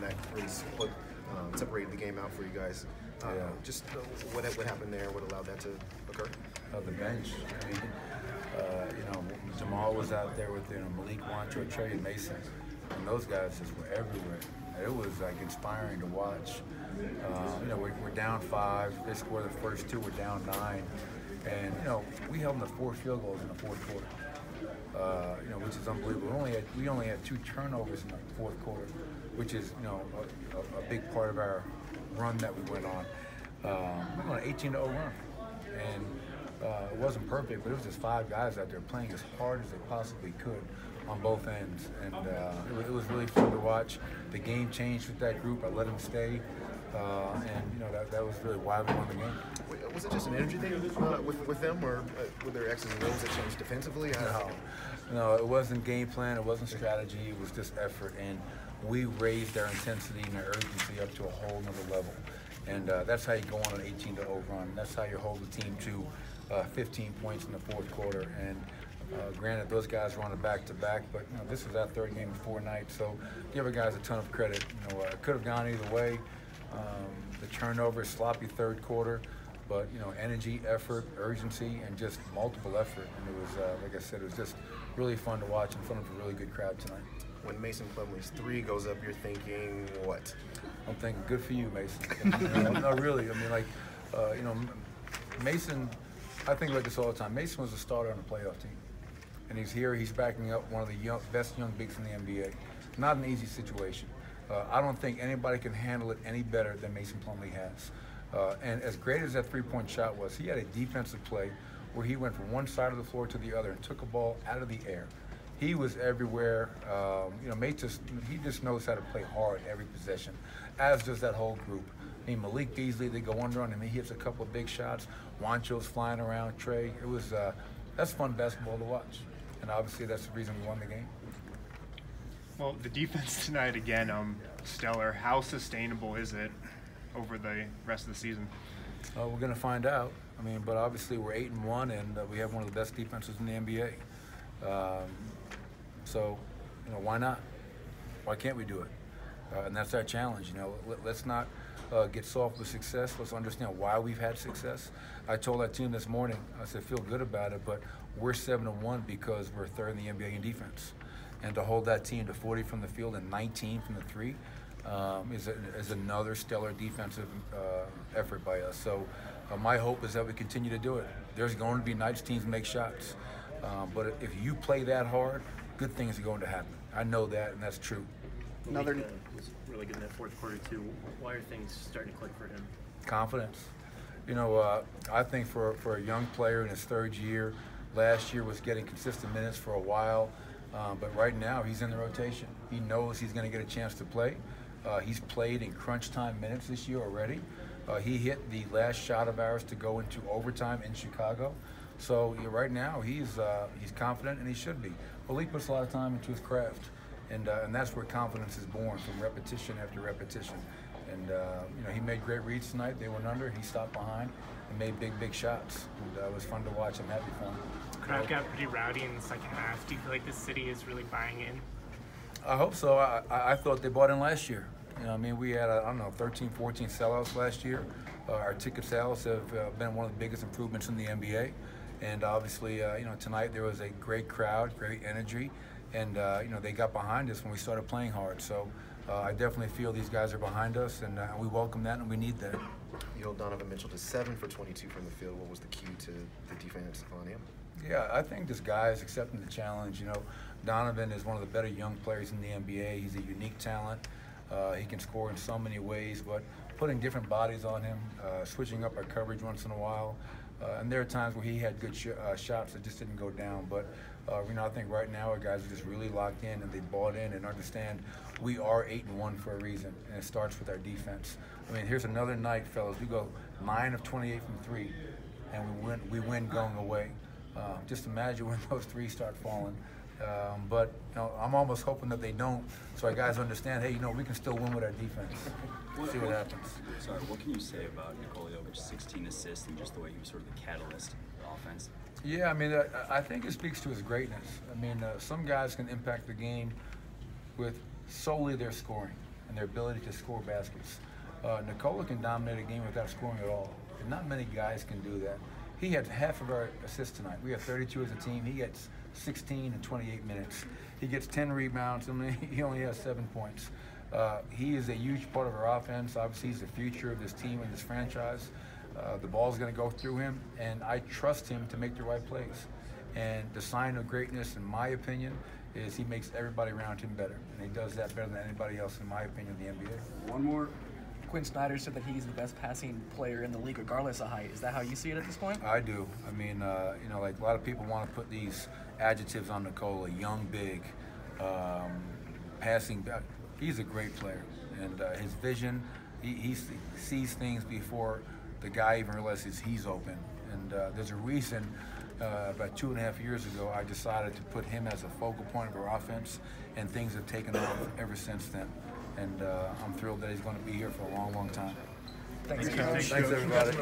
that really separated the game out for you guys. Just what happened there? What allowed that to occur? The bench. I mean, Jamal was out there with Malik, Wancho, Trey, and Mason, and those guys just were everywhere. It was like inspiring to watch. We're down 5. They scored the first 2. We're down 9, and we held them to 4 field goals in the fourth quarter. Which is unbelievable. We only had 2 turnovers in the fourth quarter, which is a big part of our run that we went on. We went on an 18-0 run, and it wasn't perfect, but it was just 5 guys out there playing as hard as they possibly could on both ends, and it was really fun to watch. The game changed with that group. I let them stay, and that was really why we won the game. Was it just an energy thing with them, or were there X's and O's that changed defensively? No, it wasn't game plan. It wasn't strategy. It was just effort, and we raised our intensity and our urgency up to a whole nother level. And that's how you go on an 18-0 run. That's how you hold the team to 15 points in the fourth quarter. And granted, those guys were on a back-to-back, but this was our 3rd game in 4 nights, so give our guys a ton of credit. It could have gone either way. The turnover, sloppy 3rd quarter, but energy, effort, urgency, and just multiple effort. And it was, like I said, it was just really fun to watch in front of a really good crowd tonight. When Mason Plumlee's 3 goes up, you're thinking what? I'm thinking, good for you, Mason. No, really. I mean, Mason, I think about this all the time. Mason was a starter on the playoff team. And he's here, he's backing up one of the best young bigs in the NBA. Not an easy situation. I don't think anybody can handle it any better than Mason Plumlee has. And as great as that 3-point shot was, he had a defensive play where he went from one side of the floor to the other and took a ball out of the air. He was everywhere. He just knows how to play hard every possession, as does that whole group. I mean, Malik Beasley, they go under on him, he hits a couple of big shots. Wancho's flying around, Trey. It was, that's fun basketball to watch. And obviously that's the reason we won the game. Well, the defense tonight, again, stellar. How sustainable is it over the rest of the season? We're going to find out. I mean, but obviously we're 8-1, and we have one of the best defenses in the NBA. So, why not? Why can't we do it? And that's our challenge. Let's not get soft with success. Let's understand why we've had success. I told that team this morning, I said, feel good about it, but we're 7-1 because we're 3rd in the NBA in defense. And to hold that team to 40 from the field and 19 from the 3 is another stellar defensive effort by us. So my hope is that we continue to do it. There's going to be nights teams make shots. But if you play that hard, good things are going to happen. I know that, and that's true. Malik was really good in that fourth quarter, too. Why are things starting to click for him? Confidence. I think for a young player in his 3rd year, last year was getting consistent minutes for a while, but right now he's in the rotation. He knows he's going to get a chance to play. He's played in crunch time minutes this year already. He hit the last shot of ours to go into overtime in Chicago. So right now he's confident, and he should be. Malik puts a lot of time into his craft, and that's where confidence is born, from repetition after repetition. And he made great reads tonight. They went under, he stopped behind and made big shots. And it was fun to watch. I'm happy for him. Crowd got pretty rowdy in the second half. Do you feel like the city is really buying in? I hope so. I thought they bought in last year. We had, 13, 14 sellouts last year. Our ticket sales have been one of the biggest improvements in the NBA. And obviously, tonight there was a great crowd, great energy, and they got behind us when we started playing hard. So I definitely feel these guys are behind us, and we welcome that, and we need that. You held Donovan Mitchell to 7 for 22 from the field. What was the key to the defense on him? Yeah, I think this guy is accepting the challenge. Donovan is one of the better young players in the NBA. He's a unique talent. He can score in so many ways, but putting different bodies on him, switching up our coverage once in a while. And there are times where he had good shots that just didn't go down. But, I think right now our guys are just really locked in, and they bought in and understand we are 8-1 for a reason, and it starts with our defense. Here's another night, fellas. We go 9 of 28 from 3, and we win going away. Just imagine when those 3 start falling. But I'm almost hoping that they don't, so our guys understand, hey, we can still win with our defense. See what happens. Sorry, what can you say about Nikola Jokic's 16 assists and just the way he was sort of the catalyst of the offense? Yeah, I think it speaks to his greatness. Some guys can impact the game with solely their scoring. and their ability to score baskets. Nikola can dominate a game without scoring at all. And not many guys can do that. He had half of our assists tonight. We have 32 as a team. He gets 16 in 28 minutes. He gets 10 rebounds. I mean, he only has 7 points. He is a huge part of our offense. Obviously, he's the future of this team and this franchise. The ball's going to go through him, and I trust him to make the right plays. And the sign of greatness, in my opinion, is he makes everybody around him better. And he does that better than anybody else, in my opinion, in the NBA. One more. Quinn Snyder said that he's the best passing player in the league, regardless of height. Is that how you see it at this point? I do. I mean, you know, like a lot of people want to put these adjectives on Nikola: young, big, passing. He's a great player, and his vision, he sees things before the guy even realizes he's open. And there's a reason. About 2.5 years ago, I decided to put him as a focal point of our offense, and things have taken off ever since then. And I'm thrilled that he's going to be here for a long, long time. Thanks, Thanks everybody.